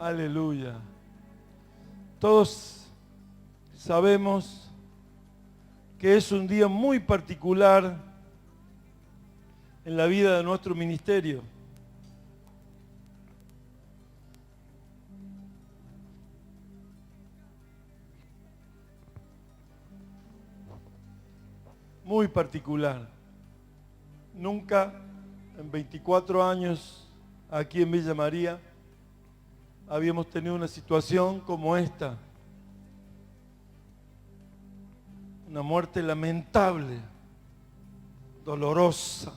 Aleluya. Todos sabemos que es un día muy particular en la vida de nuestro ministerio. Muy particular. Nunca en 24 años aquí en Villa María habíamos tenido una situación como esta. Una muerte lamentable, dolorosa.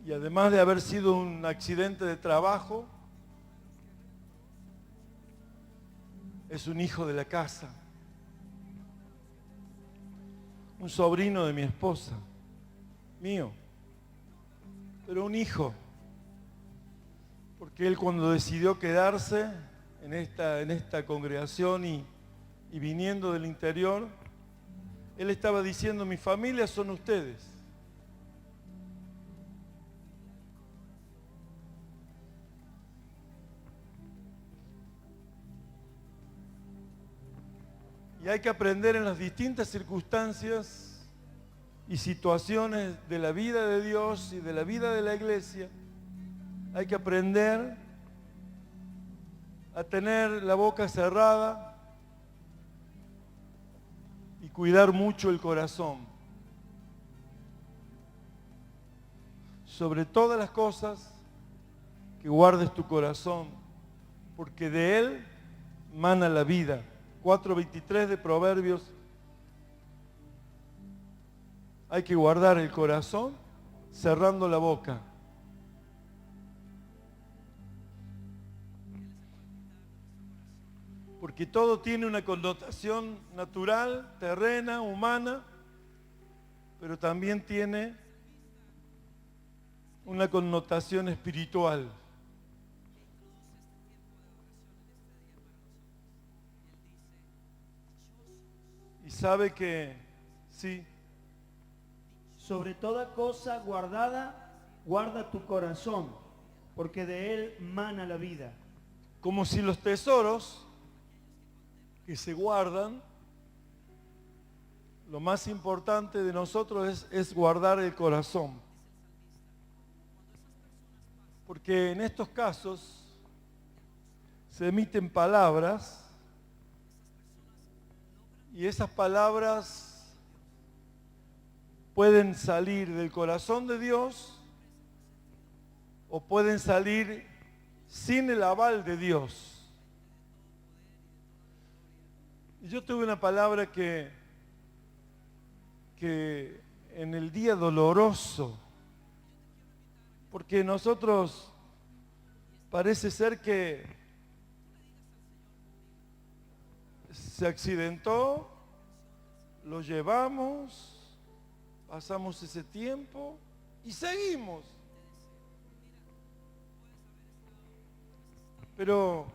Y además de haber sido un accidente de trabajo, es un hijo de la casa. Un sobrino de mi esposa, mío. Pero un hijo. Porque él cuando decidió quedarse en esta congregación y viniendo del interior, él estaba diciendo, mi familia son ustedes. Y hay que aprender en las distintas circunstancias y situaciones de la vida de Dios y de la vida de la iglesia, hay que aprender a tener la boca cerrada y cuidar mucho el corazón. Sobre todas las cosas, que guardes tu corazón, porque de él mana la vida. 4:23 de Proverbios. Hay que guardar el corazón cerrando la boca. Porque todo tiene una connotación natural, terrena, humana, pero también tiene una connotación espiritual. Y sabe que, sí. Sobre toda cosa guardada, guarda tu corazón, porque de él mana la vida. Como si los tesoros que se guardan, lo más importante de nosotros es guardar el corazón. Porque en estos casos se emiten palabras y esas palabras pueden salir del corazón de Dios o pueden salir sin el aval de Dios. Y yo tuve una palabra que en el día doloroso, porque nosotros parece ser que se accidentó, lo llevamos, pasamos ese tiempo y seguimos. Pero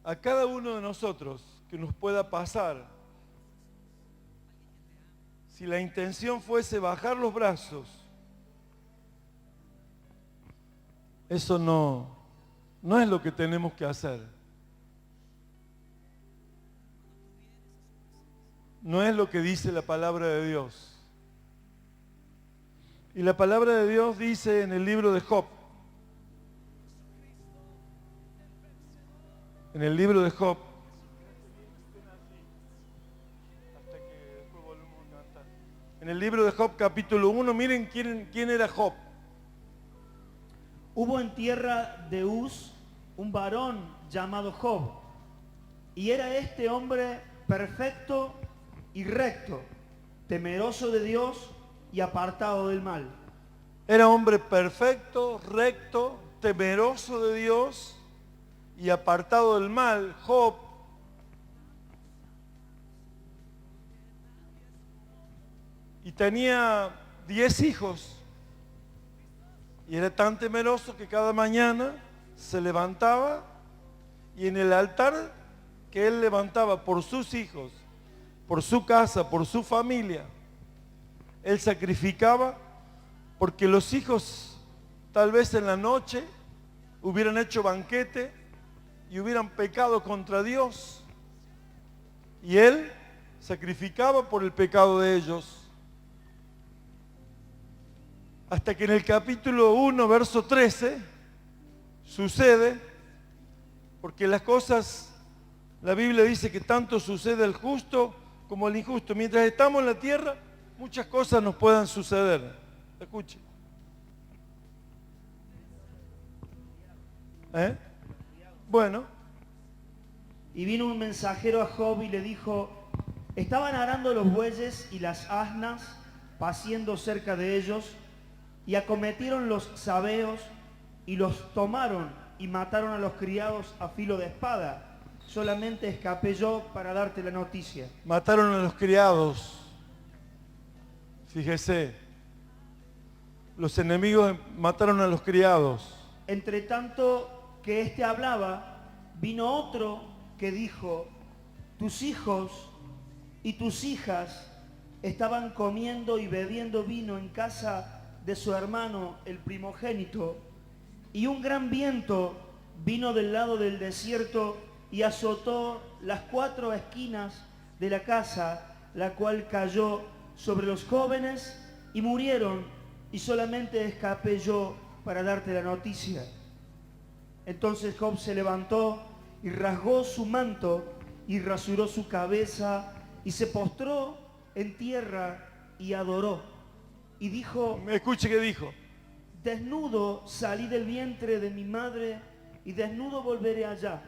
a cada uno de nosotros que nos pueda pasar, si la intención fuese bajar los brazos, eso no es lo que tenemos que hacer. No es lo que dice la palabra de Dios. Y la palabra de Dios dice en el libro de Job. En el libro de Job. En el libro de Job capítulo 1, miren quién era Job. Hubo en tierra de Uz un varón llamado Job, y era este hombre perfecto y recto, temeroso de Dios y apartado del mal. Era hombre perfecto, recto, temeroso de Dios y apartado del mal. Job. Y tenía 10 hijos. Y era tan temeroso que cada mañana se levantaba y en el altar que él levantaba por sus hijos, por su casa, por su familia, él sacrificaba porque los hijos tal vez en la noche hubieran hecho banquete y hubieran pecado contra Dios. Y Él sacrificaba por el pecado de ellos. Hasta que en el capítulo 1, verso 13, sucede, porque las cosas, la Biblia dice que tanto sucede al justo como al injusto. Mientras estamos en la tierra, muchas cosas nos puedan suceder. Escuche. Bueno. Y vino un mensajero a Job y le dijo, estaban arando los bueyes y las asnas, paciendo cerca de ellos, y acometieron los sabeos y los tomaron y mataron a los criados a filo de espada. Solamente escapé yo para darte la noticia. Mataron a los criados. Fíjese, los enemigos mataron a los criados. Entre tanto que éste hablaba, vino otro que dijo, tus hijos y tus hijas estaban comiendo y bebiendo vino en casa de su hermano el primogénito, y un gran viento vino del lado del desierto y azotó las 4 esquinas de la casa, la cual cayó sobre los jóvenes y murieron, y solamente escapé yo para darte la noticia. Entonces Job se levantó y rasgó su manto y rasuró su cabeza y se postró en tierra y adoró. Y dijo, escuche qué dijo. desnudo salí del vientre de mi madre y desnudo volveré allá.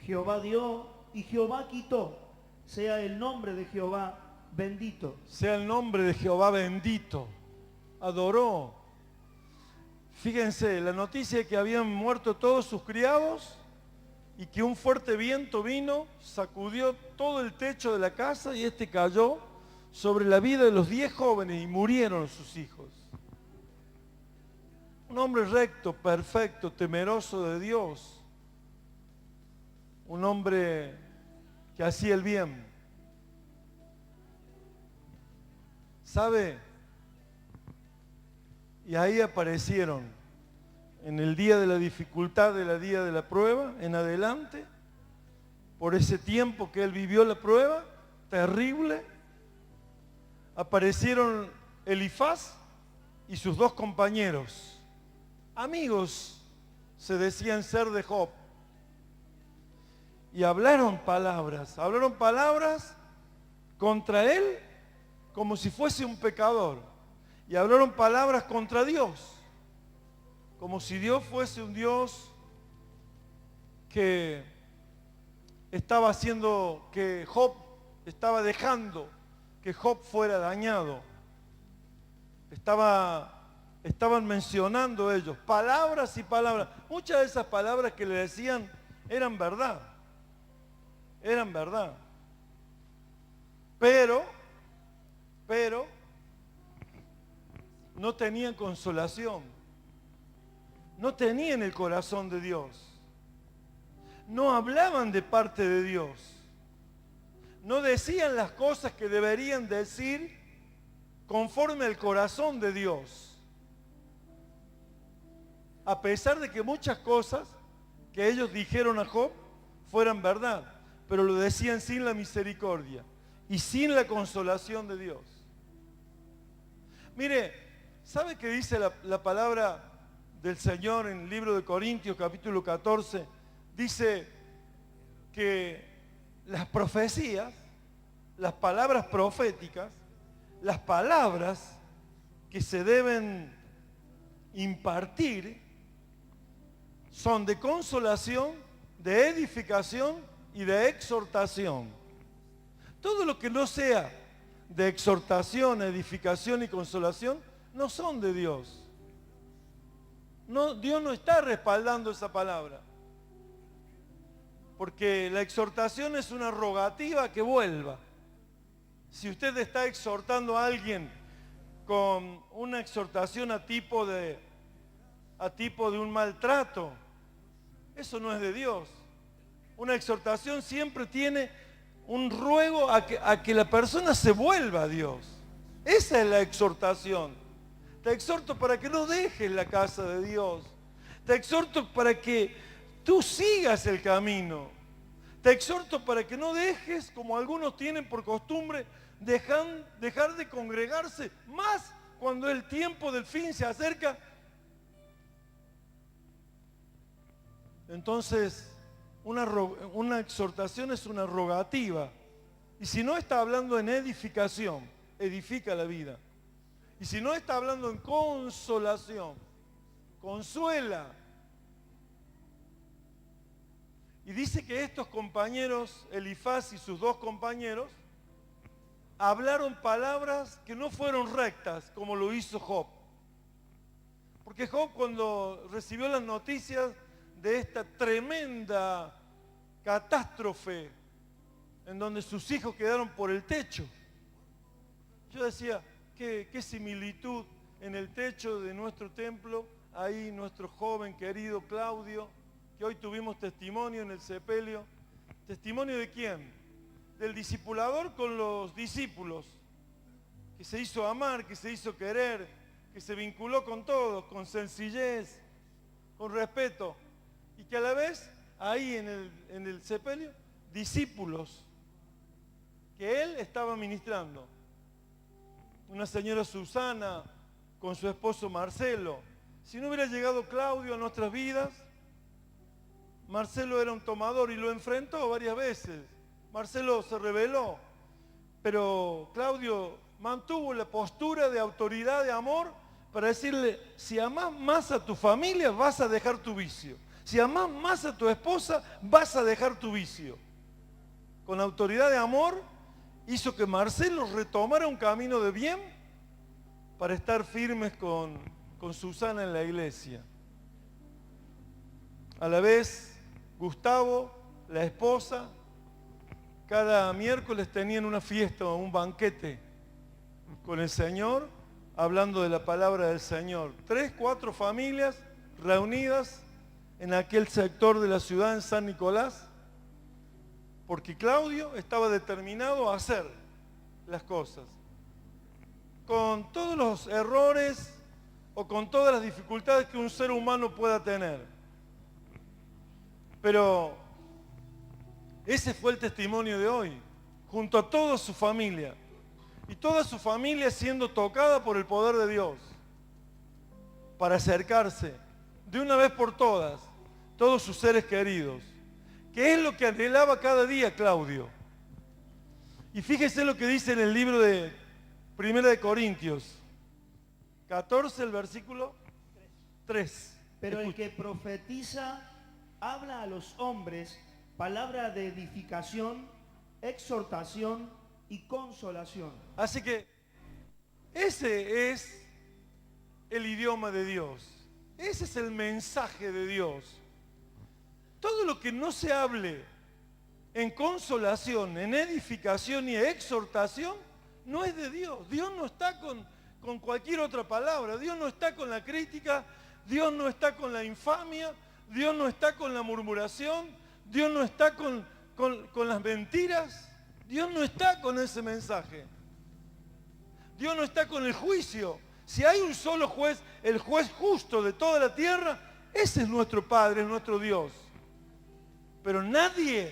Jehová dio y Jehová quitó. Sea el nombre de Jehová bendito. Sea el nombre de Jehová bendito. Adoró. Fíjense, la noticia de que habían muerto todos sus criados y que un fuerte viento vino, sacudió todo el techo de la casa y este cayó sobre la vida de los 10 jóvenes y murieron sus hijos. Un hombre recto, perfecto, temeroso de Dios. Un hombre que hacía el bien. ¿Sabe? Y ahí aparecieron, en el día de la dificultad, del día de la prueba, en adelante, por ese tiempo que él vivió la prueba, terrible, aparecieron Elifaz y sus 2 compañeros. Amigos se decían ser de Job. Y hablaron palabras contra él como si fuese un pecador. Y hablaron palabras contra Dios, como si Dios fuese un Dios que estaba haciendo, que Job estaba dejando que Job fuera dañado. Estaban mencionando ellos palabras y palabras. Muchas de esas palabras que le decían eran verdad. Eran verdad. Pero no tenían consolación. No tenían el corazón de Dios. No hablaban de parte de Dios. No decían las cosas que deberían decir conforme al corazón de Dios. A pesar de que muchas cosas que ellos dijeron a Job fueran verdad, pero lo decían sin la misericordia y sin la consolación de Dios. Mire, ¿sabe qué dice la palabra del Señor en el libro de Corintios, capítulo 14? Dice que las profecías, las palabras proféticas, las palabras que se deben impartir son de consolación, de edificación y de exhortación. Todo lo que no sea de exhortación, edificación y consolación no son de Dios. No, Dios no está respaldando esa palabra. Porque la exhortación es una rogativa que vuelva. Si usted está exhortando a alguien con una exhortación a tipo de un maltrato, eso no es de Dios. Una exhortación siempre tiene un ruego a que la persona se vuelva a Dios. Esa es la exhortación. Te exhorto para que no dejes la casa de Dios. Te exhorto para que tú sigas el camino. Te exhorto para que no dejes, como algunos tienen por costumbre, dejar de congregarse, más cuando el tiempo del fin se acerca. Entonces, una exhortación es una rogativa. Y si no está hablando en edificación, edifica la vida. Y si no está hablando en consolación, consuela. Y dice que estos compañeros, Elifaz y sus dos compañeros, hablaron palabras que no fueron rectas, como lo hizo Job. Porque Job, cuando recibió las noticias de esta tremenda catástrofe, en donde sus hijos quedaron por el techo, yo decía, qué similitud en el techo de nuestro templo, ahí nuestro joven querido Claudio, que hoy tuvimos testimonio en el sepelio. ¿Testimonio de quién? Del discipulador con los discípulos, que se hizo amar, que se hizo querer, que se vinculó con todos, con sencillez, con respeto, y que a la vez, ahí en el sepelio, discípulos que él estaba ministrando. Una señora Susana con su esposo Marcelo. Si no hubiera llegado Claudio a nuestras vidas, Marcelo era un tomador y lo enfrentó varias veces. Marcelo se rebeló, pero Claudio mantuvo la postura de autoridad, de amor, para decirle, si amás más a tu familia, vas a dejar tu vicio. Si amás más a tu esposa, vas a dejar tu vicio. Con autoridad de amor, hizo que Marcelo retomara un camino de bien para estar firmes con Susana en la iglesia. A la vez, Gustavo, la esposa, cada miércoles tenían una fiesta o un banquete con el Señor, hablando de la palabra del Señor. 3, 4 familias reunidas en aquel sector de la ciudad, en San Nicolás, porque Claudio estaba determinado a hacer las cosas. Con todos los errores o con todas las dificultades que un ser humano pueda tener. Pero ese fue el testimonio de hoy, junto a toda su familia. Y toda su familia siendo tocada por el poder de Dios, para acercarse de una vez por todas, todos sus seres queridos, que es lo que anhelaba cada día Claudio. Y fíjese lo que dice en el libro de 1 de Corintios 14, el versículo 3. Pero el que profetiza habla a los hombres palabra de edificación, exhortación y consolación. Así que ese es el idioma de Dios. Ese es el mensaje de Dios. Todo lo que no se hable en consolación, en edificación y exhortación, no es de Dios. Dios no está con cualquier otra palabra. Dios no está con la crítica. Dios no está con la infamia. Dios no está con la murmuración. Dios no está con las mentiras. Dios no está con ese mensaje. Dios no está con el juicio. Si hay un solo juez, el juez justo de toda la tierra, ese es nuestro Padre, es nuestro Dios. Pero nadie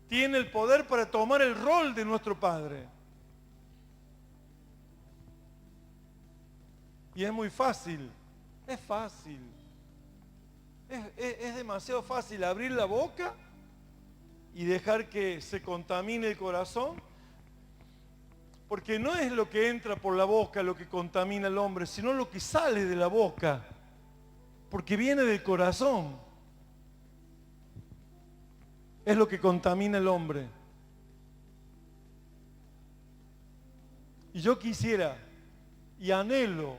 tiene el poder para tomar el rol de nuestro Padre. Y es muy fácil, es fácil. Es demasiado fácil abrir la boca y dejar que se contamine el corazón, porque no es lo que entra por la boca lo que contamina al hombre, sino lo que sale de la boca, porque viene del corazón. Es lo que contamina al hombre. Y yo quisiera y anhelo,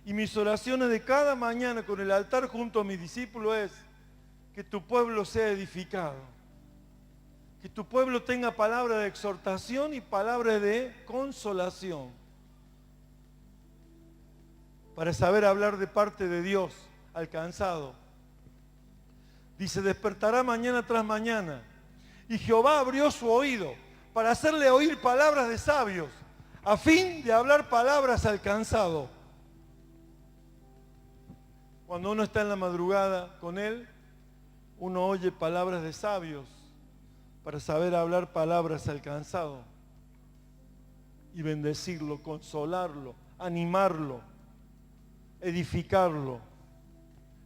y mis oraciones de cada mañana con el altar junto a mis discípulos es que tu pueblo sea edificado. Que tu pueblo tenga palabra de exhortación y palabra de consolación. Para saber hablar de parte de Dios alcanzado. Dice, despertará mañana tras mañana. Y Jehová abrió su oído para hacerle oír palabras de sabios, a fin de hablar palabras al cansado. Cuando uno está en la madrugada con Él, uno oye palabras de sabios para saber hablar palabras al cansado y bendecirlo, consolarlo, animarlo, edificarlo,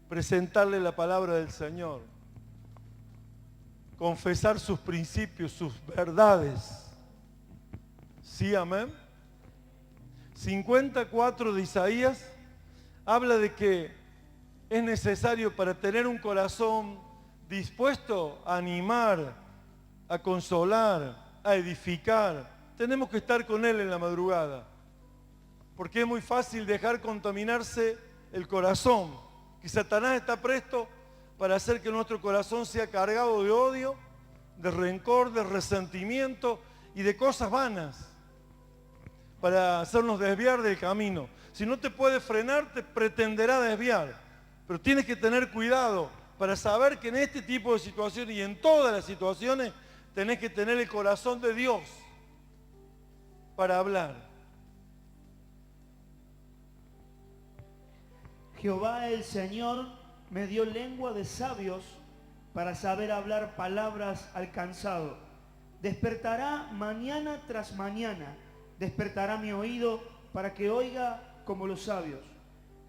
presentarle la palabra del Señor, confesar sus principios, sus verdades. ¿Sí, amén? 54 de Isaías habla de que es necesario para tener un corazón dispuesto a animar, a consolar, a edificar. Tenemos que estar con Él en la madrugada, porque es muy fácil dejar contaminarse el corazón, que Satanás está presto para hacer que nuestro corazón sea cargado de odio, de rencor, de resentimiento y de cosas vanas, para hacernos desviar del camino. Si no te puede frenar, te pretenderá desviar. Pero tienes que tener cuidado para saber que en este tipo de situaciones y en todas las situaciones tenés que tener el corazón de Dios para hablar. Jehová el Señor me dio lengua de sabios para saber hablar palabras al cansado. Despertará mañana tras mañana, despertará mi oído para que oiga como los sabios.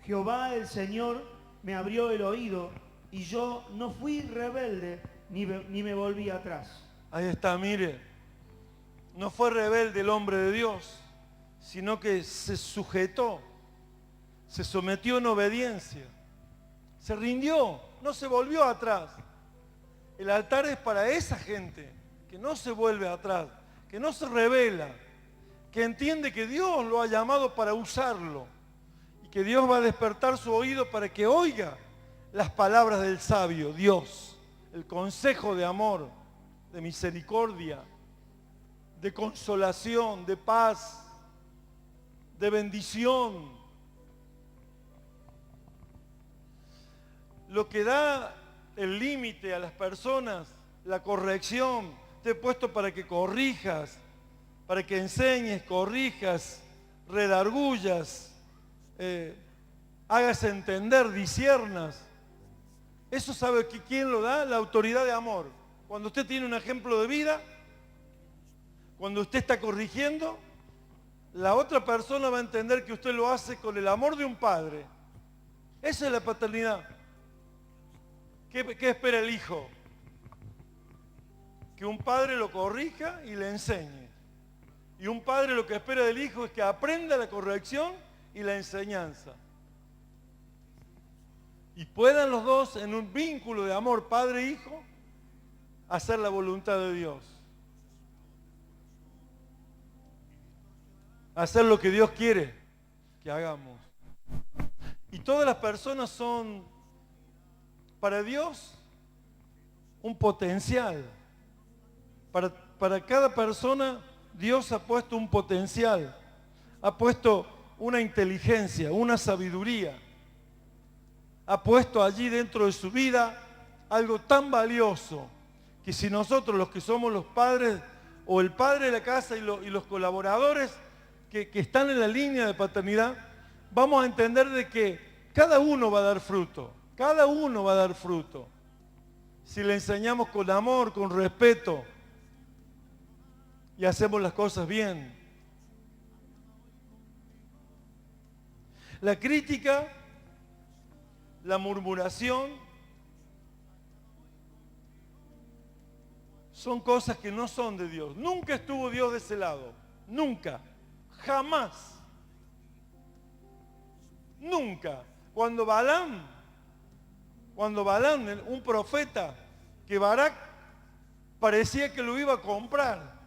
Jehová el Señor me abrió el oído y yo no fui rebelde ni me volví atrás. Ahí está, mire. No fue rebelde el hombre de Dios, sino que se sujetó, se sometió en obediencia, se rindió, no se volvió atrás. El altar es para esa gente que no se vuelve atrás, que no se rebela, que entiende que Dios lo ha llamado para usarlo y que Dios va a despertar su oído para que oiga las palabras del sabio, Dios, el consejo de amor, de misericordia, de consolación, de paz, de bendición. Lo que da el límite a las personas, la corrección, te he puesto para que corrijas, para que enseñes, corrijas, redargullas, hagas entender, disiernas. Eso sabe quién lo da, la autoridad de amor. Cuando usted tiene un ejemplo de vida, cuando usted está corrigiendo, la otra persona va a entender que usted lo hace con el amor de un padre. Esa es la paternidad. ¿Qué espera el hijo? Que un padre lo corrija y le enseñe. Y un padre lo que espera del hijo es que aprenda la corrección y la enseñanza. Y puedan los dos, en un vínculo de amor padre e hijo, hacer la voluntad de Dios. Hacer lo que Dios quiere que hagamos. Y todas las personas son, para Dios, un potencial. Para cada persona, Dios ha puesto un potencial. Ha puesto una inteligencia, una sabiduría. Ha puesto allí dentro de su vida algo tan valioso que si nosotros, los que somos los padres o el padre de la casa y los colaboradores que están en la línea de paternidad, vamos a entender de que cada uno va a dar fruto, cada uno va a dar fruto. Si le enseñamos con amor, con respeto y hacemos las cosas bien. La crítica, la murmuración, son cosas que no son de Dios. Nunca estuvo Dios de ese lado. Nunca. Jamás. Nunca. Cuando Balaam, un profeta, que Barak parecía que lo iba a comprar.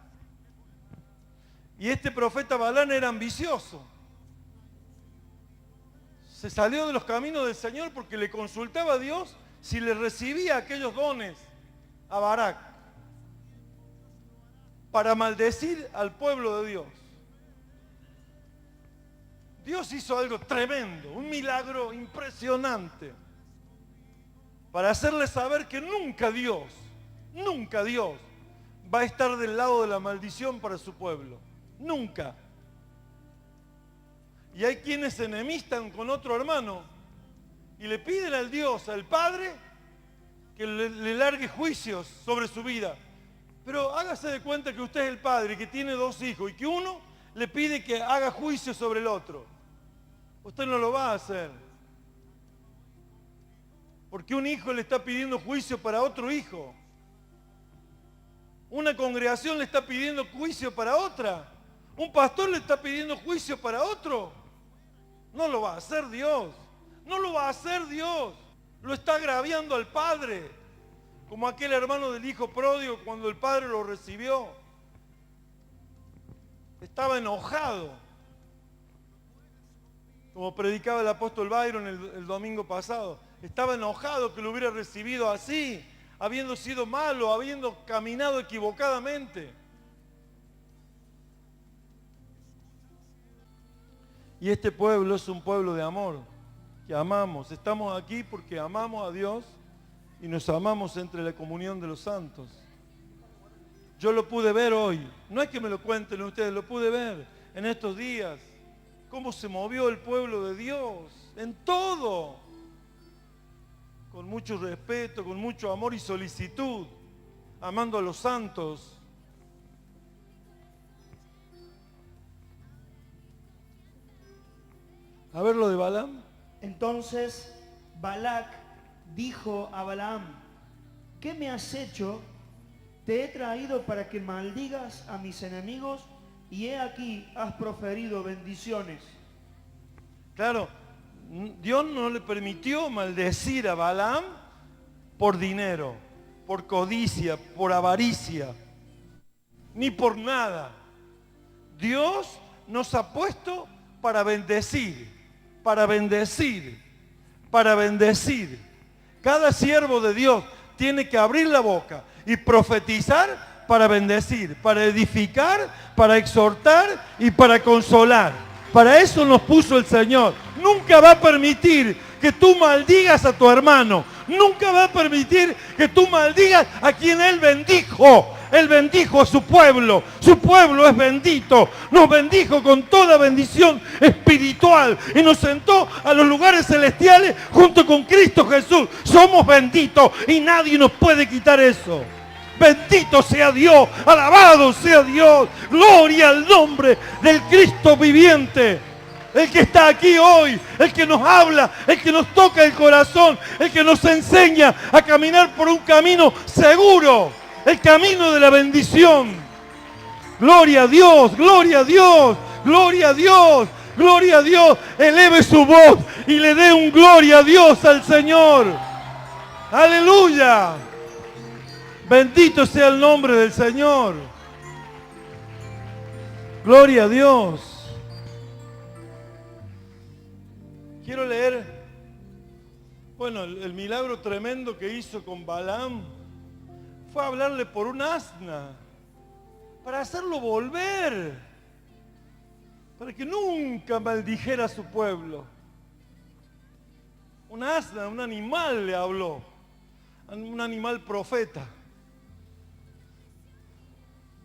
Y este profeta Balaam era ambicioso. Se salió de los caminos del Señor porque le consultaba a Dios si le recibía aquellos dones a Barak para maldecir al pueblo de Dios. Dios hizo algo tremendo, un milagro impresionante, para hacerle saber que nunca Dios va a estar del lado de la maldición para su pueblo. Nunca. Y hay quienes se enemistan con otro hermano y le piden al Dios, al Padre, que le largue juicios sobre su vida. Pero hágase de cuenta que usted es el padre, que tiene 2 hijos y que uno le pide que haga juicio sobre el otro. Usted no lo va a hacer. Porque un hijo le está pidiendo juicio para otro hijo. Una congregación le está pidiendo juicio para otra. Un pastor le está pidiendo juicio para otro. No lo va a hacer Dios. No lo va a hacer Dios. Lo está agraviando al padre. Como aquel hermano del hijo pródigo cuando el padre lo recibió. Estaba enojado. Como predicaba el apóstol Byron el domingo pasado. Estaba enojado que lo hubiera recibido así, habiendo sido malo, habiendo caminado equivocadamente. Y este pueblo es un pueblo de amor, que amamos. Estamos aquí porque amamos a Dios y nos amamos entre la comunión de los santos. Yo lo pude ver hoy. No es que me lo cuenten ustedes, lo pude ver en estos días. Cómo se movió el pueblo de Dios en todo. Con mucho respeto, con mucho amor y solicitud, amando a los santos. A ver lo de Balaam. Entonces Balac dijo a Balaam: ¿qué me has hecho? Te he traído para que maldigas a mis enemigos y he aquí has proferido bendiciones. Claro, Dios no le permitió maldecir a Balaam por dinero, por codicia, por avaricia, ni por nada. Dios nos ha puesto para bendecir, para bendecir, para bendecir. Cada siervo de Dios tiene que abrir la boca y profetizar para bendecir, para edificar, para exhortar y para consolar. Para eso nos puso el Señor. Nunca va a permitir que tú maldigas a tu hermano. Nunca va a permitir que tú maldigas a quien Él bendijo. Él bendijo a su pueblo. Su pueblo es bendito. Nos bendijo con toda bendición espiritual. Y nos sentó a los lugares celestiales junto con Cristo Jesús. Somos benditos y nadie nos puede quitar eso. Bendito sea Dios, alabado sea Dios, gloria al nombre del Cristo viviente, el que está aquí hoy, el que nos habla, el que nos toca el corazón, el que nos enseña a caminar por un camino seguro, el camino de la bendición. Gloria a Dios, gloria a Dios, gloria a Dios, gloria a Dios. Eleve su voz y le dé un gloria a Dios al Señor. Aleluya. Bendito sea el nombre del Señor. Gloria a Dios. Quiero leer, bueno, el milagro tremendo que hizo con Balaam fue hablarle por un asna, para hacerlo volver, para que nunca maldijera a su pueblo. Un asna, un animal le habló, un animal profeta.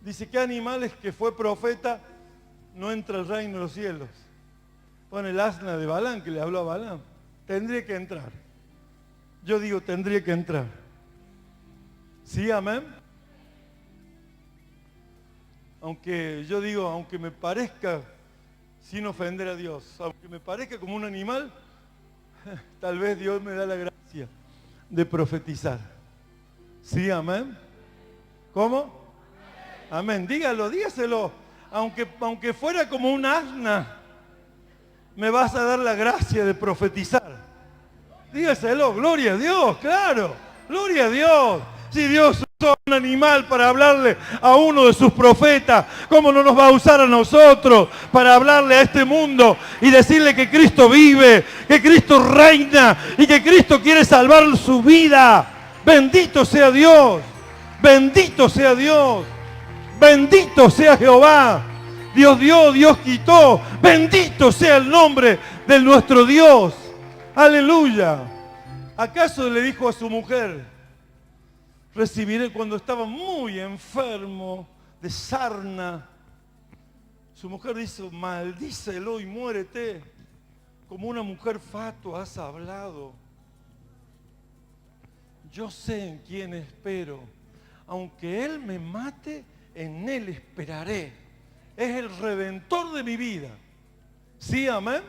Dice, ¿qué animal es que fue profeta no entra al reino de los cielos? Bueno, el asna de Balaam que le habló a Balaam. Tendría que entrar. Yo digo, tendría que entrar. ¿Sí, amén? Aunque yo digo, aunque me parezca, sin ofender a Dios, aunque me parezca como un animal, tal vez Dios me da la gracia de profetizar. ¿Sí, amén? ¿Cómo? Amén. Dígalo, dígaselo. Aunque fuera como un asna, me vas a dar la gracia de profetizar. Dígaselo, gloria a Dios, claro. Gloria a Dios. Si Dios usó un animal para hablarle a uno de sus profetas, ¿cómo no nos va a usar a nosotros para hablarle a este mundo y decirle que Cristo vive, que Cristo reina y que Cristo quiere salvar su vida? Bendito sea Dios. Bendito sea Dios. Bendito sea Jehová. Dios dio, Dios quitó. Bendito sea el nombre de nuestro Dios. Aleluya. ¿Acaso le dijo a su mujer, recibiré cuando estaba muy enfermo de sarna? Su mujer dice, maldícelo y muérete. como una mujer fatua has hablado. Yo sé en quién espero. Aunque Él me mate, en Él esperaré. Es el redentor de mi vida. ¿Sí, amén?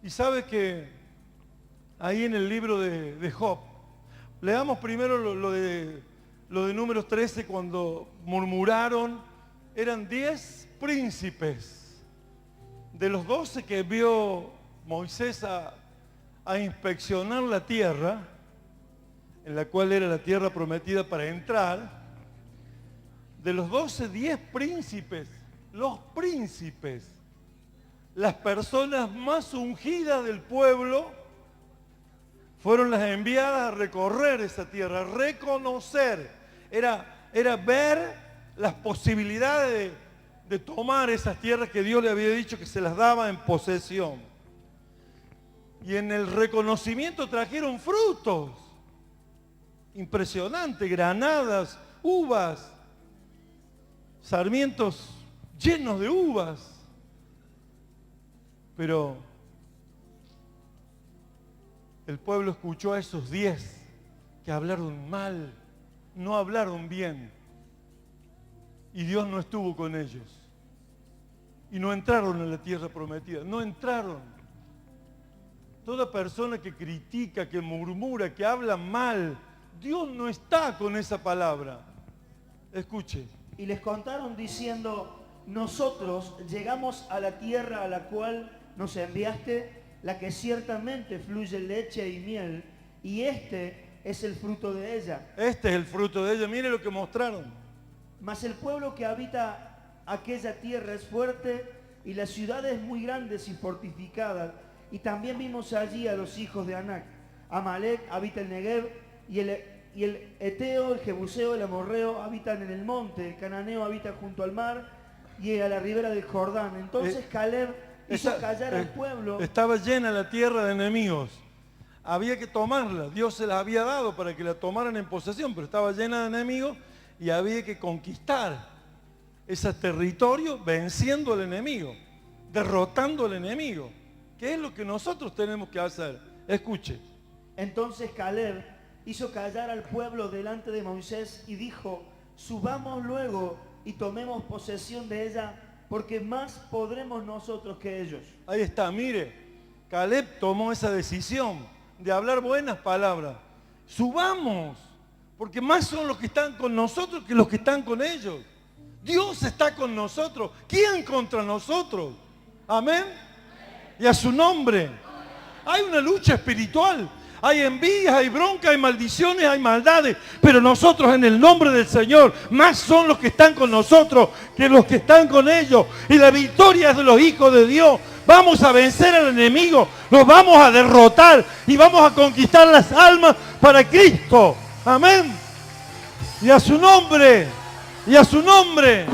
Y sabe que ahí en el libro de Job, leamos primero lo de Números 13, cuando murmuraron, eran 10 príncipes. De los 12 que vio Moisés a inspeccionar la tierra, en la cual era la tierra prometida para entrar, de los 12, 10 príncipes, los príncipes, las personas más ungidas del pueblo, fueron las enviadas a recorrer esa tierra, a reconocer, era ver las posibilidades de tomar esas tierras que Dios le había dicho que se las daba en posesión. Y en el reconocimiento trajeron frutos impresionantes, granadas, uvas, sarmientos llenos de uvas. Pero el pueblo escuchó a esos 10 que hablaron mal, no hablaron bien. Y Dios no estuvo con ellos. Y no entraron en la tierra prometida, no entraron. Toda persona que critica, que murmura, que habla mal, Dios no está con esa palabra. Escuche. Y les contaron diciendo, nosotros llegamos a la tierra a la cual nos enviaste, la que ciertamente fluye leche y miel, y este es el fruto de ella. Este es el fruto de ella, mire lo que mostraron. Mas el pueblo que habita aquella tierra es fuerte, y las ciudades muy grandes y fortificadas, y también vimos allí a los hijos de Anac. Amalek habita el Negev, y el Eteo, el Jebuseo, el Amorreo habitan en el monte, el Cananeo habita junto al mar y a la ribera del Jordán. Entonces Caleb hizo callar al pueblo. Estaba llena la tierra de enemigos. Había que tomarla. Dios se la había dado para que la tomaran en posesión, pero estaba llena de enemigos y había que conquistar ese territorio venciendo al enemigo, derrotando al enemigo. ¿Qué es lo que nosotros tenemos que hacer? Escuche. Entonces Caleb hizo callar al pueblo delante de Moisés y dijo, subamos luego y tomemos posesión de ella, porque más podremos nosotros que ellos. Ahí está, mire, Caleb tomó esa decisión de hablar buenas palabras. Subamos, porque más son los que están con nosotros que los que están con ellos. Dios está con nosotros. ¿Quién contra nosotros? Amén. Y a su nombre. Hay una lucha espiritual. Hay envidias, hay bronca, hay maldiciones, hay maldades. Pero nosotros en el nombre del Señor, más son los que están con nosotros que los que están con ellos. Y la victoria es de los hijos de Dios. Vamos a vencer al enemigo, los vamos a derrotar y vamos a conquistar las almas para Cristo. Amén. Y a su nombre, y a su nombre.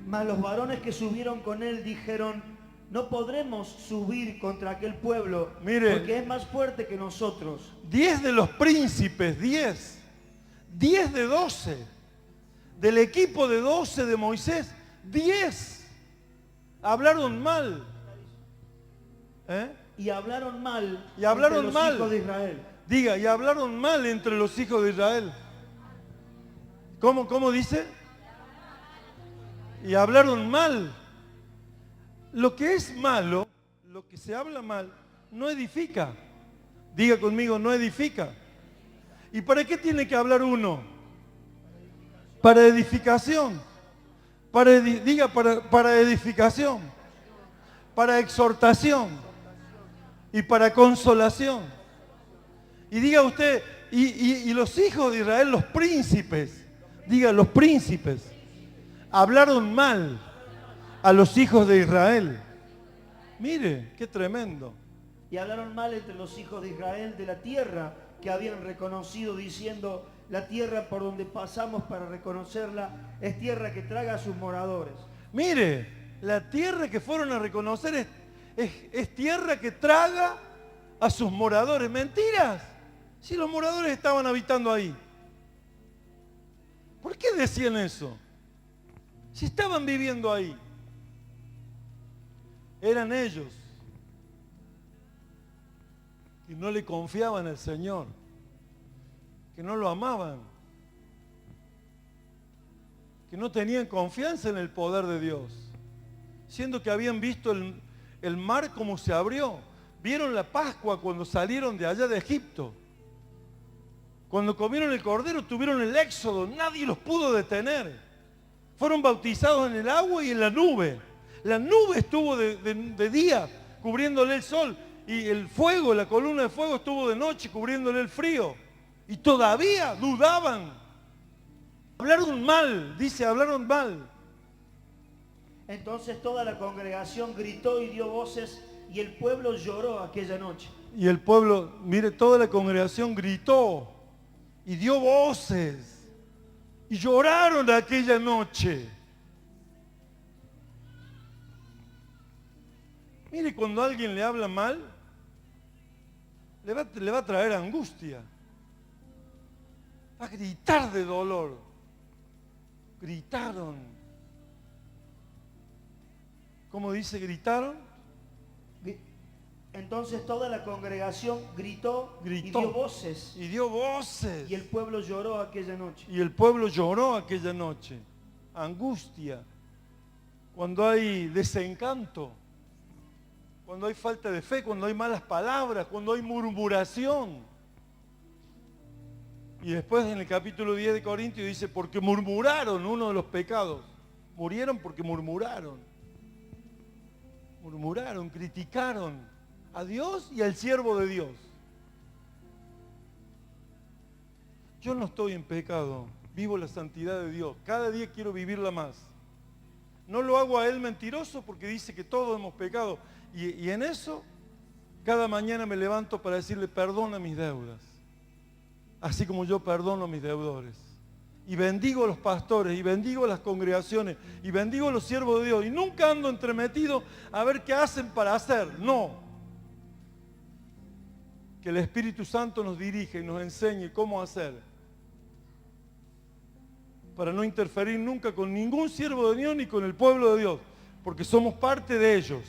Mas los varones que subieron con él dijeron, no podremos subir contra aquel pueblo, mire, porque es más fuerte que nosotros. 10 de los príncipes, 10 de 12, del equipo de 12 de Moisés, 10 hablaron mal. Y hablaron mal entre los hijos de Israel. Diga, y hablaron mal entre los hijos de Israel. ¿Cómo dice? Y hablaron mal. Lo que es malo, lo que se habla mal, no edifica. Diga conmigo, no edifica. ¿Y para qué tiene que hablar uno? Para edificación. Diga, para edificación. Para exhortación. Y para consolación. Y diga usted, y los hijos de Israel, los príncipes, diga, los príncipes, hablaron mal a los hijos de Israel. Mire, qué tremendo. Y hablaron mal entre los hijos de Israel de la tierra que habían reconocido, diciendo, la tierra por donde pasamos para reconocerla es tierra que traga a sus moradores. Mire, la tierra que fueron a reconocer es tierra que traga a sus moradores. Mentiras, si los moradores estaban habitando ahí. ¿Por qué decían eso? Si estaban viviendo ahí. Eran ellos que no le confiaban al Señor, que no lo amaban, que no tenían confianza en el poder de Dios, siendo que habían visto el mar como se abrió. Vieron la Pascua cuando salieron de allá de Egipto. Cuando comieron el cordero tuvieron el éxodo, nadie los pudo detener. Fueron bautizados en el agua y en la nube. La nube estuvo de día cubriéndole el sol y el fuego, la columna de fuego estuvo de noche cubriéndole el frío. Y todavía dudaban. Hablaron mal, dice, hablaron mal. Entonces toda la congregación gritó y dio voces y el pueblo lloró aquella noche. Y el pueblo, mire, toda la congregación gritó y dio voces y lloraron aquella noche. Mire, cuando alguien le habla mal, le va a traer angustia. Va a gritar de dolor. Gritaron. ¿Cómo dice gritaron? Entonces toda la congregación gritó y dio voces. Y dio voces. Y el pueblo lloró aquella noche. Y el pueblo lloró aquella noche. Angustia. Cuando hay desencanto. Cuando hay falta de fe, cuando hay malas palabras, cuando hay murmuración. Y después en el capítulo 10 de Corintios dice, porque murmuraron, uno de los pecados. Murieron porque murmuraron. Murmuraron, criticaron a Dios y al siervo de Dios. Yo no estoy en pecado, vivo la santidad de Dios. Cada día quiero vivirla más. No lo hago a Él mentiroso porque dice que todos hemos pecado. Y en eso, cada mañana me levanto para decirle, perdona mis deudas. Así como yo perdono a mis deudores. Y bendigo a los pastores, y bendigo a las congregaciones, y bendigo a los siervos de Dios. Y nunca ando entremetido a ver qué hacen para hacer. No. Que el Espíritu Santo nos dirija y nos enseñe cómo hacer. Para no interferir nunca con ningún siervo de Dios ni con el pueblo de Dios. Porque somos parte de ellos.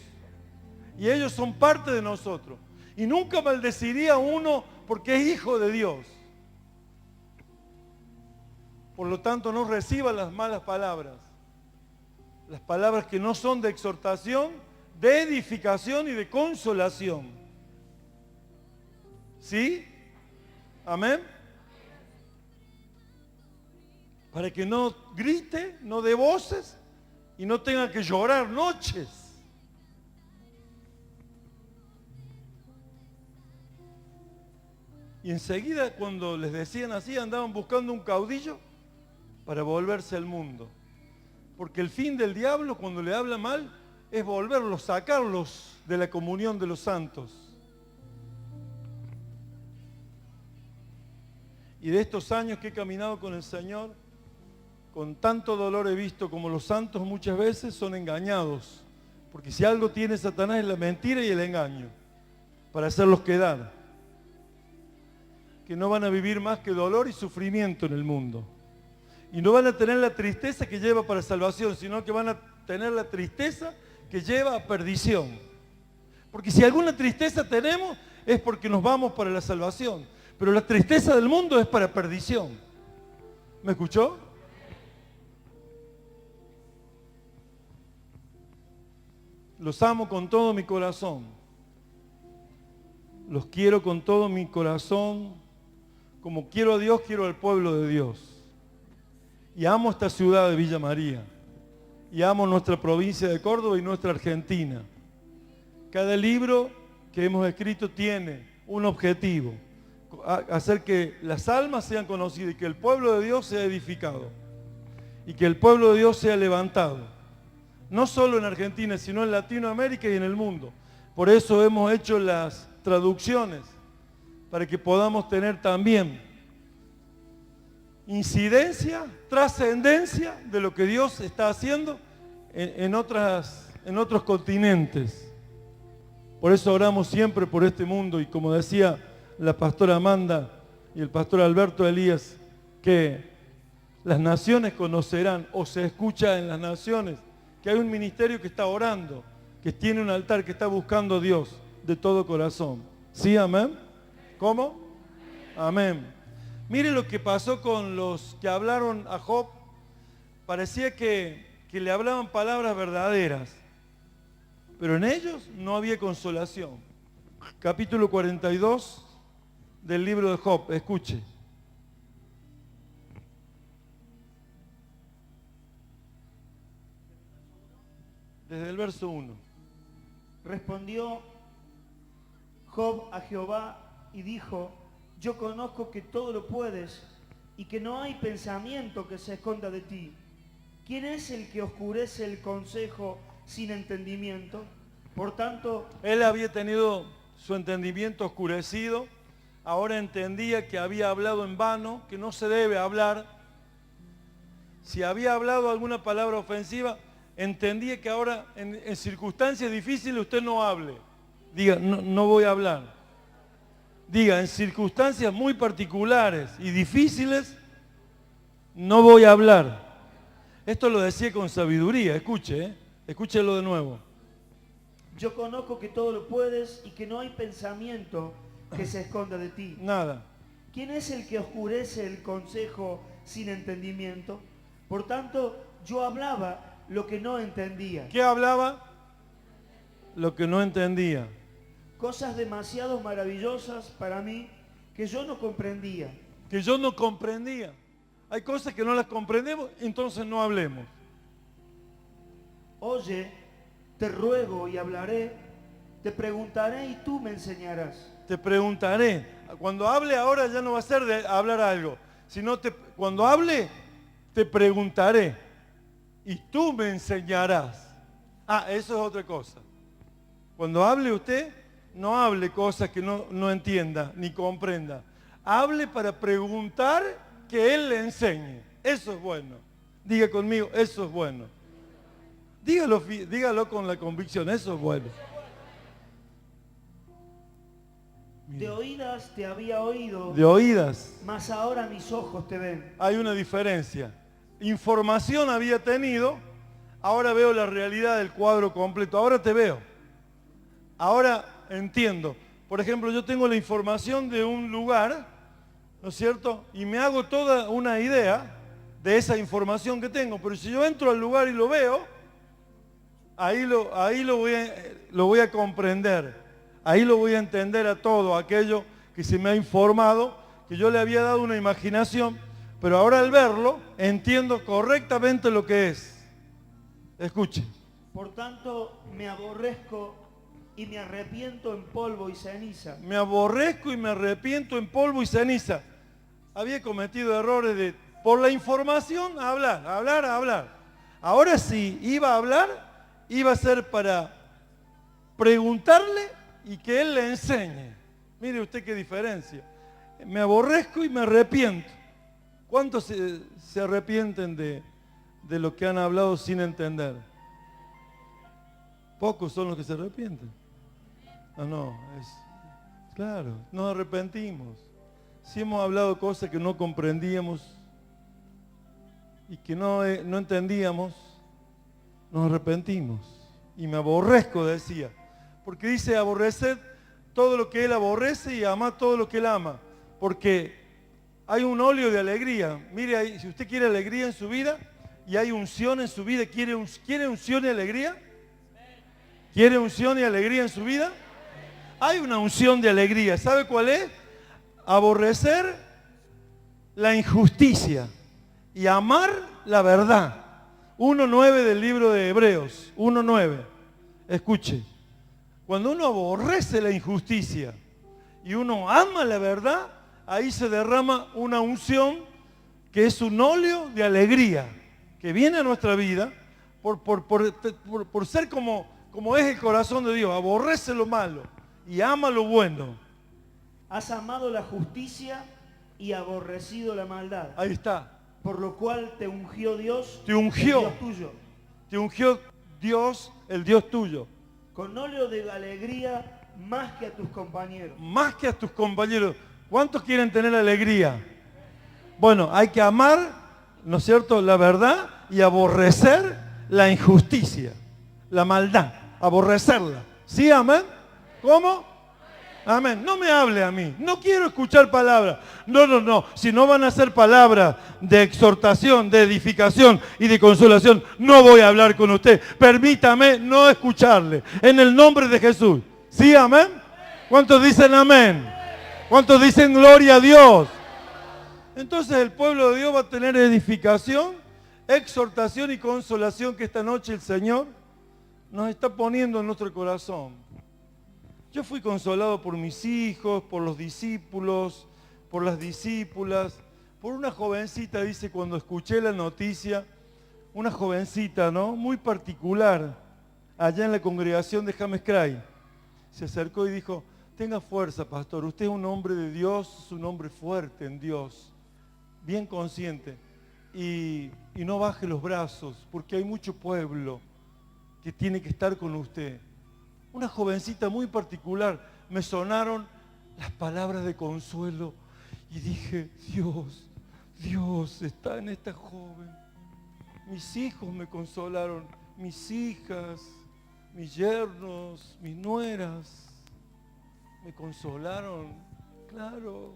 Y ellos son parte de nosotros. Y nunca maldeciría a uno porque es hijo de Dios. Por lo tanto, no reciban las malas palabras. Las palabras que no son de exhortación, de edificación y de consolación. ¿Sí? Amén. Para que no grite, no dé voces y no tenga que llorar noches. Y enseguida cuando les decían así, andaban buscando un caudillo para volverse al mundo. Porque el fin del diablo, cuando le habla mal, es volverlos, sacarlos de la comunión de los santos. Y de estos años que he caminado con el Señor, con tanto dolor he visto como los santos muchas veces son engañados. Porque si algo tiene Satanás es la mentira y el engaño, para hacerlos quedar. Que no van a vivir más que dolor y sufrimiento en el mundo. Y no van a tener la tristeza que lleva para salvación, sino que van a tener la tristeza que lleva a perdición. Porque si alguna tristeza tenemos, es porque nos vamos para la salvación. Pero la tristeza del mundo es para perdición. ¿Me escuchó? Los amo con todo mi corazón. Los quiero con todo mi corazón. Como quiero a Dios, quiero al pueblo de Dios. Y amo esta ciudad de Villa María. Y amo nuestra provincia de Córdoba y nuestra Argentina. Cada libro que hemos escrito tiene un objetivo. Hacer que las almas sean conocidas y que el pueblo de Dios sea edificado. Y que el pueblo de Dios sea levantado. No solo en Argentina, sino en Latinoamérica y en el mundo. Por eso hemos hecho las traducciones. Para que podamos tener también incidencia, trascendencia de lo que Dios está haciendo en otros continentes. Por eso oramos siempre por este mundo y como decía la pastora Amanda y el pastor Alberto Elías, que Las naciones conocerán, o se escucha en las naciones, que hay un ministerio que está orando, que tiene un altar, que está buscando a Dios de todo corazón. ¿Sí, amén? ¿Cómo? Amén. Mire lo que pasó con los que hablaron a Job. Parecía que le hablaban palabras verdaderas, pero en ellos no había consolación. Capítulo 42 del libro de Job, escuche. Desde el verso 1. Respondió Job a Jehová y dijo: yo conozco que todo lo puedes y que no hay pensamiento que se esconda de ti. ¿Quién es el que oscurece el consejo sin entendimiento? Por tanto, él había tenido su entendimiento oscurecido, ahora entendía que había hablado en vano, que no se debe hablar. Si había hablado alguna palabra ofensiva, entendía que ahora en circunstancias difíciles usted no hable. Diga, no voy a hablar. Diga, en circunstancias muy particulares y difíciles, no voy a hablar. Esto lo decía con sabiduría, escuche, escúchelo de nuevo. yo conozco que todo lo puedes y que no hay pensamiento que se esconda de ti. Nada. ¿Quién es el que oscurece el consejo sin entendimiento? Por tanto, yo hablaba lo que no entendía. ¿Qué hablaba? Lo que no entendía. Cosas demasiado maravillosas para mí que yo no comprendía. Que yo no comprendía. Hay cosas que no las comprendemos, entonces no hablemos. Oye, te ruego y hablaré, te preguntaré y tú me enseñarás. Te preguntaré. Cuando hable ahora ya no va a ser de hablar algo, sino cuando hable, te preguntaré y tú me enseñarás. Ah, eso es otra cosa. Cuando hable usted, no hable cosas que no entienda ni comprenda. Hable para preguntar que Él le enseñe. Eso es bueno. Diga conmigo, eso es bueno. Dígalo con la convicción, eso es bueno. De oídas te había oído, De oídas. mas ahora mis ojos te ven. Hay una diferencia. Información había tenido, ahora veo la realidad del cuadro completo. Ahora te veo. Ahora entiendo. Por ejemplo, yo tengo la información de un lugar, ¿no es cierto? Y me hago toda una idea de esa información que tengo. Pero si yo entro al lugar y lo veo, ahí lo voy a comprender. Ahí lo voy a entender a todo aquello que se me ha informado, que yo le había dado una imaginación, pero ahora al verlo entiendo correctamente lo que es. Escuche. Por tanto, me aborrezco y me arrepiento en polvo y ceniza. Me aborrezco y me arrepiento en polvo y ceniza. Había cometido errores de, por la información, hablar. Ahora sí, iba a hablar, iba a ser para preguntarle y que Él le enseñe. Mire usted qué diferencia. Me aborrezco y me arrepiento. ¿Cuántos se arrepienten de lo que han hablado sin entender? Pocos son los que se arrepienten. Claro, nos arrepentimos. Si hemos hablado cosas que no comprendíamos y que no entendíamos, nos arrepentimos. Y me aborrezco, decía. Porque dice aborrecer todo lo que Él aborrece y amar todo lo que Él ama. Porque hay un óleo de alegría. Mire ahí, si usted quiere alegría en su vida y hay unción en su vida, ¿quiere unción y alegría? ¿Quiere unción y alegría en su vida? Hay una unción de alegría. ¿Sabe cuál es? Aborrecer la injusticia y amar la verdad. 1:9 del libro de Hebreos. 1:9. Escuche. Cuando uno aborrece la injusticia y uno ama la verdad, ahí se derrama una unción que es un óleo de alegría que viene a nuestra vida por ser como es el corazón de Dios. Aborrece lo malo y ama lo bueno. Has amado la justicia y aborrecido la maldad. Ahí está. Por lo cual te ungió Dios, Te ungió. el Dios tuyo. Te ungió Dios, el Dios tuyo. Con óleo de alegría más que a tus compañeros. Más que a tus compañeros. ¿Cuántos quieren tener alegría? Bueno, hay que amar ¿no es cierto?, la verdad y aborrecer la injusticia, la maldad, aborrecerla. ¿Sí, amén? ¿Cómo? Amén. No me hable a mí. No quiero escuchar palabras. No. Si no van a ser palabras de exhortación, de edificación y de consolación, no voy a hablar con usted. Permítame no escucharle. En el nombre de Jesús. ¿Sí, amén? ¿Cuántos dicen amén? ¿Cuántos dicen gloria a Dios? Entonces el pueblo de Dios va a tener edificación, exhortación y consolación que esta noche el Señor nos está poniendo en nuestro corazón. Yo fui consolado por mis hijos, por los discípulos, por las discípulas, por una jovencita, dice, cuando escuché la noticia, una jovencita, ¿no?, muy particular, allá en la congregación de James Cray. Se acercó y dijo, tenga fuerza, pastor, usted es un hombre de Dios, es un hombre fuerte en Dios, bien consciente, y no baje los brazos, porque hay mucho pueblo que tiene que estar con usted. Una jovencita muy particular, me sonaron las palabras de consuelo y dije, Dios está en esta joven. Mis hijos me consolaron, mis hijas, mis yernos, mis nueras, me consolaron, claro.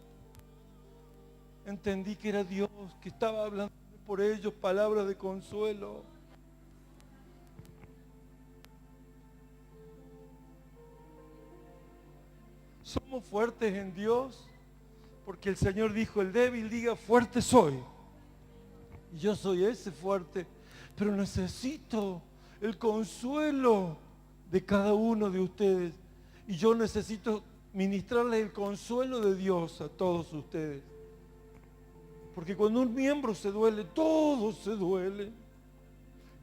Entendí que era Dios, que estaba hablando por ellos palabras de consuelo. Somos fuertes en Dios porque el Señor dijo, el débil diga, fuerte soy. Y yo soy ese fuerte, pero necesito el consuelo de cada uno de ustedes. Y yo necesito ministrarles el consuelo de Dios a todos ustedes. Porque cuando un miembro se duele, todos se duelen.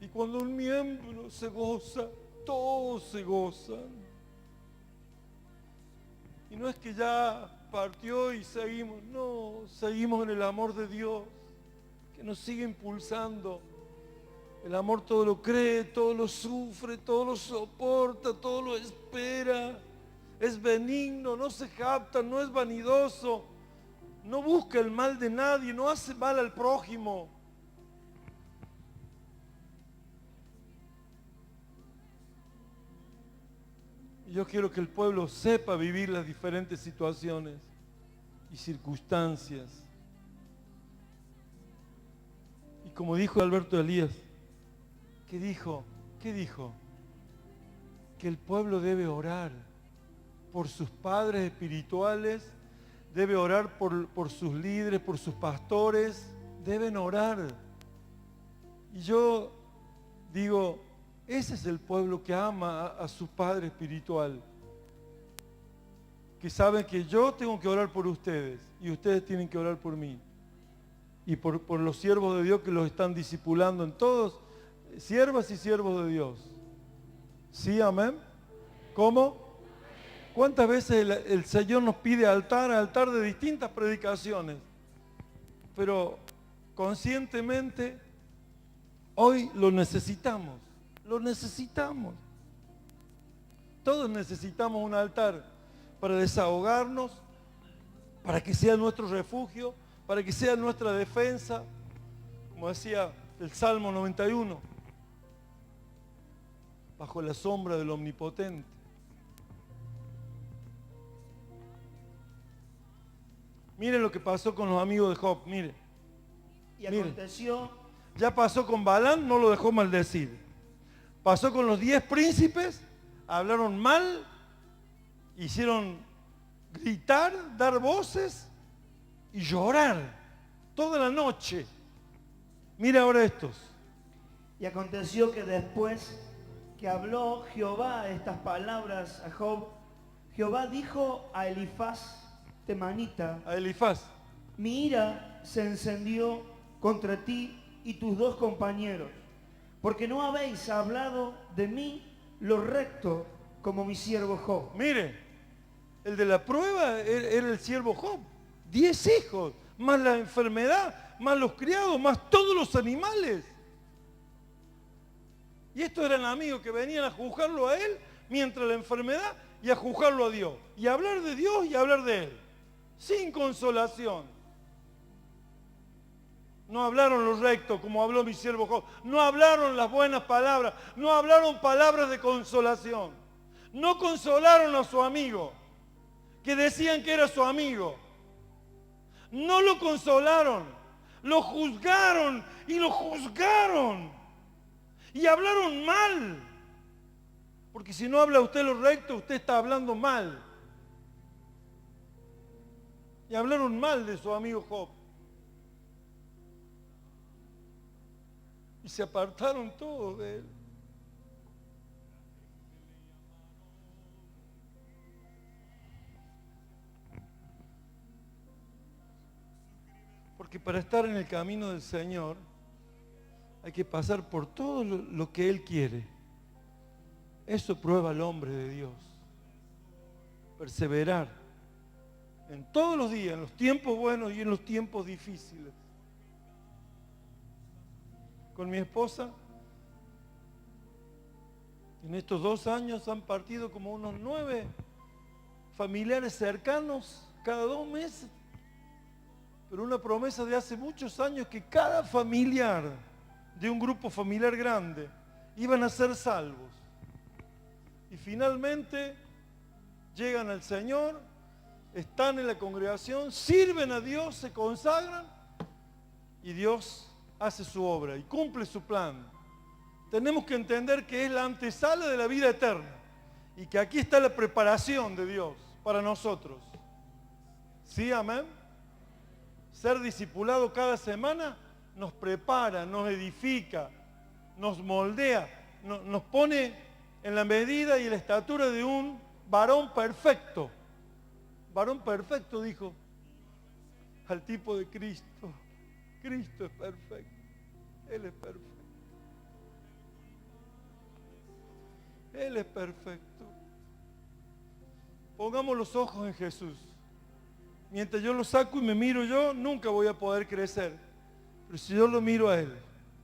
Y cuando un miembro se goza, todos se gozan. Y no es que ya partió y seguimos, no, seguimos en el amor de Dios, que nos sigue impulsando. El amor todo lo cree, todo lo sufre, todo lo soporta, todo lo espera. Es benigno, no se jacta, no es vanidoso, no busca el mal de nadie, no hace mal al prójimo. Y yo quiero que el pueblo sepa vivir las diferentes situaciones y circunstancias. Y como dijo Alberto Elías, ¿qué dijo? ¿Qué dijo? Que el pueblo debe orar por sus padres espirituales, debe orar por sus líderes, por sus pastores, deben orar. Y yo digo, ese es el pueblo que ama a su padre espiritual, que saben que yo tengo que orar por ustedes y ustedes tienen que orar por mí y por los siervos de Dios que los están discipulando en todos, siervas y siervos de Dios. ¿Sí, amén? ¿Cómo? ¿Cuántas veces el Señor nos pide altar a altar de distintas predicaciones? Pero conscientemente hoy lo necesitamos. Lo necesitamos. Todos necesitamos un altar para desahogarnos, para que sea nuestro refugio, para que sea nuestra defensa, como decía el Salmo 91, bajo la sombra del Omnipotente. Miren lo que pasó con los amigos de Job, miren. Y aconteció, ya pasó con Balán, no lo dejó maldecir. Pasó con los 10 príncipes, hablaron mal, hicieron gritar, dar voces y llorar toda la noche. Mira ahora estos. y aconteció que después que habló Jehová estas palabras a Job, Jehová dijo a Elifaz temanita, A Elifaz. mi ira se encendió contra ti y tus 2 compañeros, porque no habéis hablado de mí lo recto como mi siervo Job. Mire, el de la prueba era el siervo Job. 10 hijos, más la enfermedad, más los criados, más todos los animales. Y estos eran amigos que venían a juzgarlo a él mientras la enfermedad y a juzgarlo a Dios. Y a hablar de Dios y a hablar de él. Sin consolación. No hablaron lo recto como habló mi siervo Job. No hablaron las buenas palabras. No hablaron palabras de consolación. No consolaron a su amigo, que decían que era su amigo. No lo consolaron. Lo juzgaron y lo juzgaron. Y hablaron mal. Porque si no habla usted lo recto, usted está hablando mal. Y hablaron mal de su amigo Job. Y se apartaron todos de él. Porque para estar en el camino del Señor hay que pasar por todo lo que Él quiere. Eso prueba al hombre de Dios. Perseverar en todos los días, en los tiempos buenos y en los tiempos difíciles. Con mi esposa, en estos 2 años han partido como unos 9 familiares cercanos cada 2 meses. Pero una promesa de hace muchos años que cada familiar de un grupo familiar grande iban a ser salvos. Y finalmente llegan al Señor, están en la congregación, sirven a Dios, se consagran y Dios hace su obra y cumple su plan. Tenemos que entender que es la antesala de la vida eterna y que aquí está la preparación de Dios para nosotros. ¿Sí, amén? Ser discipulado cada semana nos prepara, nos edifica, nos moldea, nos pone en la medida y la estatura de un varón perfecto. Varón perfecto, dijo, al tipo de Cristo. Cristo es perfecto. Él es perfecto. Él es perfecto. Pongamos los ojos en Jesús. Mientras yo lo saco y me miro yo, nunca voy a poder crecer. Pero si yo lo miro a Él,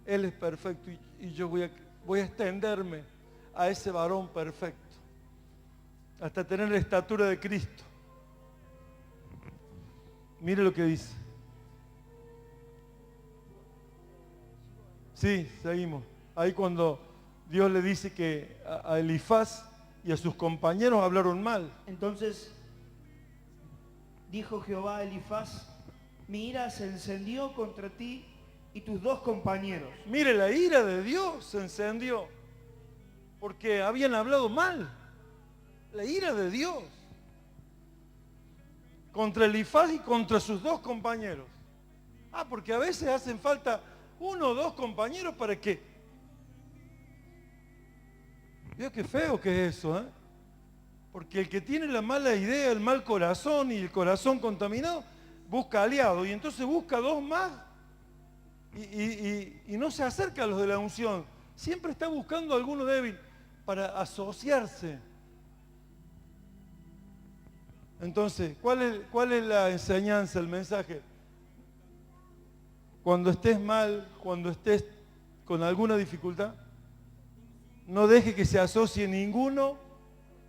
Él es perfecto y yo voy a extenderme a ese varón perfecto hasta tener la estatura de Cristo. Mire lo que dice. Sí, seguimos. Ahí cuando Dios le dice que a Elifaz y a sus compañeros hablaron mal. Entonces dijo Jehová a Elifaz: mi ira se encendió contra ti y tus 2 compañeros. Mire, la ira de Dios se encendió porque habían hablado mal. La ira de Dios contra Elifaz y contra sus 2 compañeros. Porque a veces hacen falta 1 o 2 compañeros para que... Veo qué feo que es eso, ¿eh? Porque el que tiene la mala idea, el mal corazón y el corazón contaminado, busca aliados y entonces busca 2 más y no se acerca a los de la unción. Siempre está buscando a alguno débil para asociarse. Entonces, ¿cuál es la enseñanza, el mensaje? Cuando estés mal, cuando estés con alguna dificultad, no deje que se asocie ninguno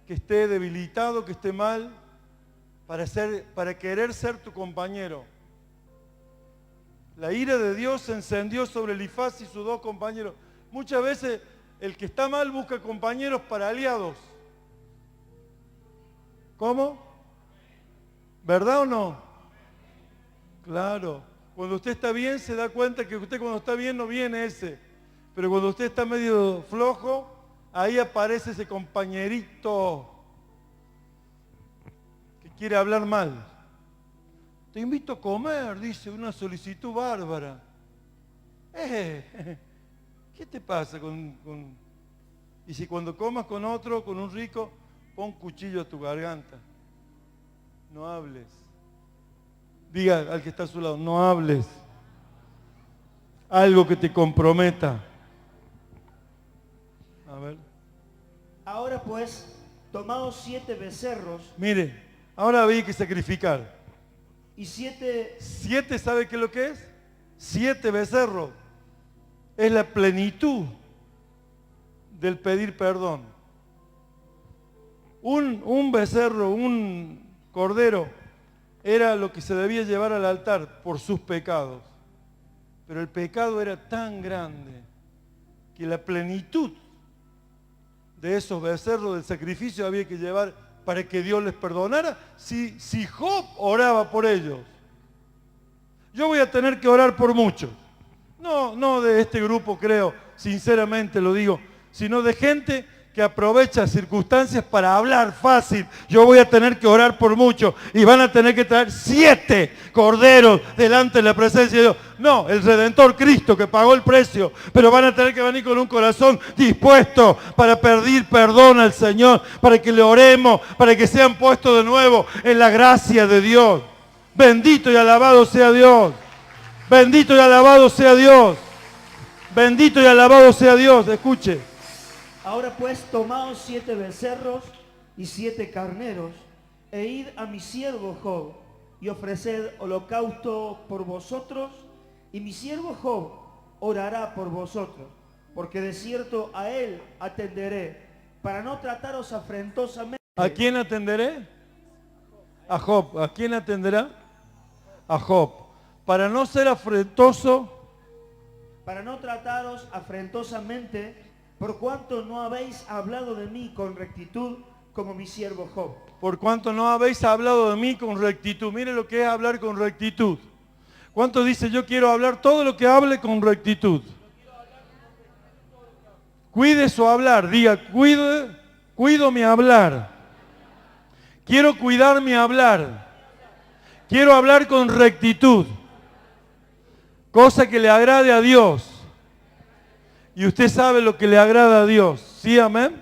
que esté debilitado, que esté mal, para querer ser tu compañero. La ira de Dios se encendió sobre Elifaz y sus 2 compañeros. Muchas veces el que está mal busca compañeros para aliados. ¿Cómo? ¿Verdad o no? Claro. Cuando usted está bien se da cuenta que usted cuando está bien no viene ese. Pero cuando usted está medio flojo, ahí aparece ese compañerito que quiere hablar mal. Te invito a comer, dice, una solicitud bárbara. ¿Qué te pasa con... Y si cuando comas con otro, con un rico, pon cuchillo a tu garganta. No hables. Diga al que está a su lado, no hables. Algo que te comprometa. A ver. Ahora pues, tomaos 7 becerros. Mire, ahora había que sacrificar. Y 7... 7, ¿sabe qué es lo que es? 7 becerros. Es la plenitud del pedir perdón. Un becerro, un cordero, era lo que se debía llevar al altar por sus pecados. Pero el pecado era tan grande que la plenitud de esos becerros del sacrificio había que llevar para que Dios les perdonara. Si Job oraba por ellos, yo voy a tener que orar por muchos. No de este grupo, creo, sinceramente lo digo, sino de gente que aprovecha circunstancias para hablar fácil. Yo voy a tener que orar por muchos y van a tener que traer 7 corderos delante de la presencia de Dios. No, el Redentor Cristo que pagó el precio, pero van a tener que venir con un corazón dispuesto para pedir perdón al Señor, para que le oremos, para que sean puestos de nuevo en la gracia de Dios. Bendito y alabado sea Dios. Bendito y alabado sea Dios. Bendito y alabado sea Dios. Escuche. Ahora pues tomaos 7 becerros y 7 carneros, e id a mi siervo Job, y ofreced holocausto por vosotros, y mi siervo Job orará por vosotros, porque de cierto a él atenderé, para no trataros afrentosamente. ¿A quién atenderé? A Job. ¿A quién atenderá? A Job. Para no ser afrentoso. Para no trataros afrentosamente, por cuanto no habéis hablado de mí con rectitud, como mi siervo Job. Por cuanto no habéis hablado de mí con rectitud. Mire lo que es hablar con rectitud. ¿Cuánto dice yo quiero hablar todo lo que hable con rectitud? Cuide su hablar. Diga, cuido mi hablar. Quiero cuidar mi hablar. Quiero hablar con rectitud. Cosa que le agrade a Dios. Y usted sabe lo que le agrada a Dios. ¿Sí, amén?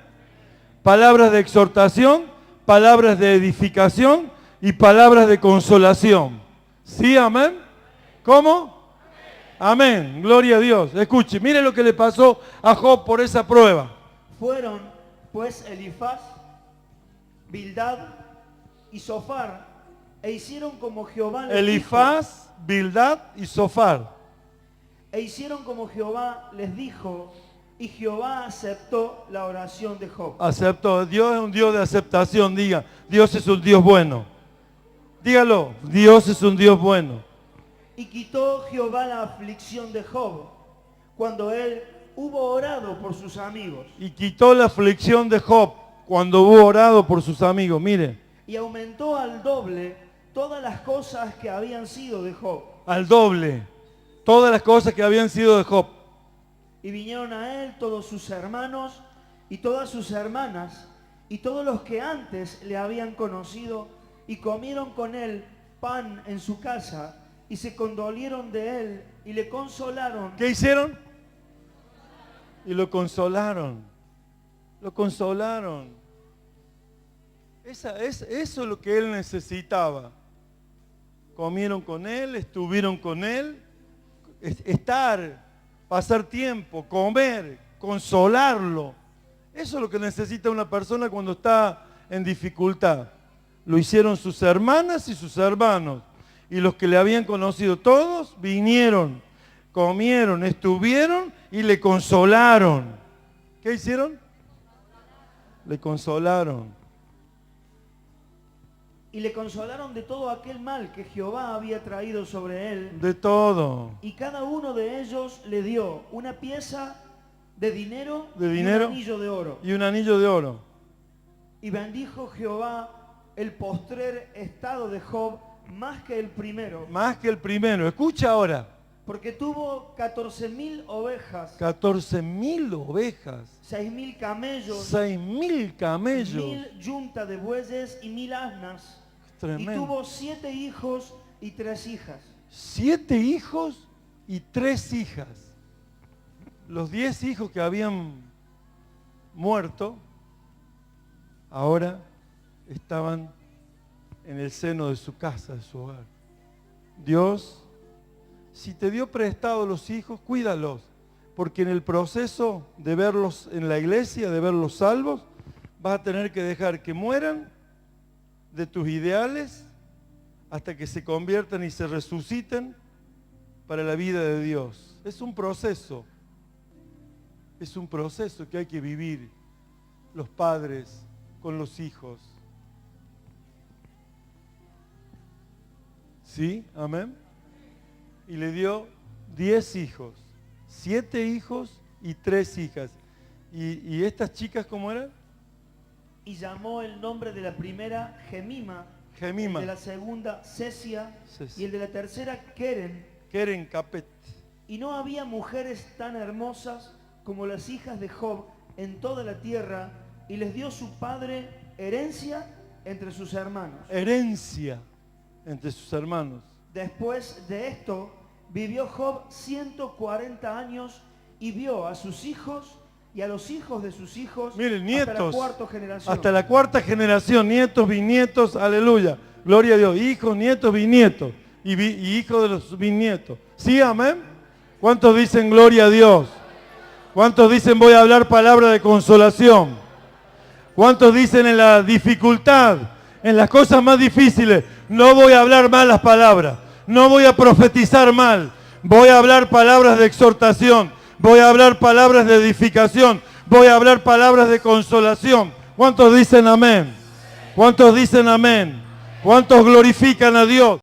Palabras de exhortación, palabras de edificación y palabras de consolación. ¿Sí, amén? ¿Cómo? Amén. Gloria a Dios. Escuche, mire lo que le pasó a Job por esa prueba. Fueron pues Elifaz, Bildad y Sofar, e hicieron como Jehová les Elifaz, Bildad y Sofar. E hicieron como Jehová les dijo, y Jehová aceptó la oración de Job. Aceptó. Dios es un Dios de aceptación. Diga, Dios es un Dios bueno. Dígalo, Dios es un Dios bueno. Y quitó Jehová la aflicción de Job, cuando él hubo orado por sus amigos. Y quitó la aflicción de Job cuando hubo orado por sus amigos. Mire. Y aumentó al doble todas las cosas que habían sido de Job. Al doble. Todas las cosas que habían sido de Job. Y vinieron a él todos sus hermanos y todas sus hermanas y todos los que antes le habían conocido, y comieron con él pan en su casa, y se condolieron de él y le consolaron. ¿Qué hicieron? Y lo consolaron. Lo consolaron. Eso es lo que él necesitaba. Comieron con él, estuvieron con él. Estar, pasar tiempo, comer, consolarlo. Eso es lo que necesita una persona cuando está en dificultad. Lo hicieron sus hermanas y sus hermanos. Y los que le habían conocido todos vinieron, comieron, estuvieron y le consolaron. ¿Qué hicieron? Le consolaron. Y le consolaron de todo aquel mal que Jehová había traído sobre él. De todo. Y cada uno de ellos le dio una pieza de dinero, y un anillo de oro. Y un anillo de oro. Y bendijo Jehová el postrer estado de Job más que el primero. Más que el primero. Escucha ahora. Porque tuvo 14.000 ovejas. 14.000 ovejas. 6.000 camellos. 6.000 camellos. 1.000 yuntas de bueyes y 1.000 asnas. Tremendo. Y tuvo 7 hijos y 3 hijas. 7 hijos y 3 hijas. Los 10 hijos que habían muerto, ahora estaban en el seno de su casa, de su hogar. Dios, si te dio prestado los hijos, cuídalos, porque en el proceso de verlos en la iglesia, de verlos salvos, vas a tener que dejar que mueran de tus ideales hasta que se conviertan y se resuciten para la vida de Dios. Es un proceso que hay que vivir los padres con los hijos. ¿Sí? Amén. Y le dio 10 hijos, 7 hijos y 3 hijas. ¿Y estas chicas cómo eran? Y llamó el nombre de la primera Gemima, Gemima. el de la segunda Cesia, Cesia. y el de la tercera Keren. Keren Capet. Y no había mujeres tan hermosas como las hijas de Job en toda la tierra, y les dio su padre herencia entre sus hermanos. Herencia entre sus hermanos. Después de esto, vivió Job 140 años y vio a sus hijos y a los hijos de sus hijos. Miren, hasta la nietos. cuarta generación. Hasta la cuarta generación, nietos, bisnietos, aleluya. Gloria a Dios. Hijos, nietos, bisnietos. Y hijos de los bisnietos. ¿Sí, amén? ¿Cuántos dicen gloria a Dios? ¿Cuántos dicen voy a hablar palabra de consolación? ¿Cuántos dicen en la dificultad, en las cosas más difíciles, no voy a hablar malas palabras, no voy a profetizar mal, voy a hablar palabras de exhortación, voy a hablar palabras de edificación, voy a hablar palabras de consolación? ¿Cuántos dicen amén? ¿Cuántos dicen amén? ¿Cuántos glorifican a Dios?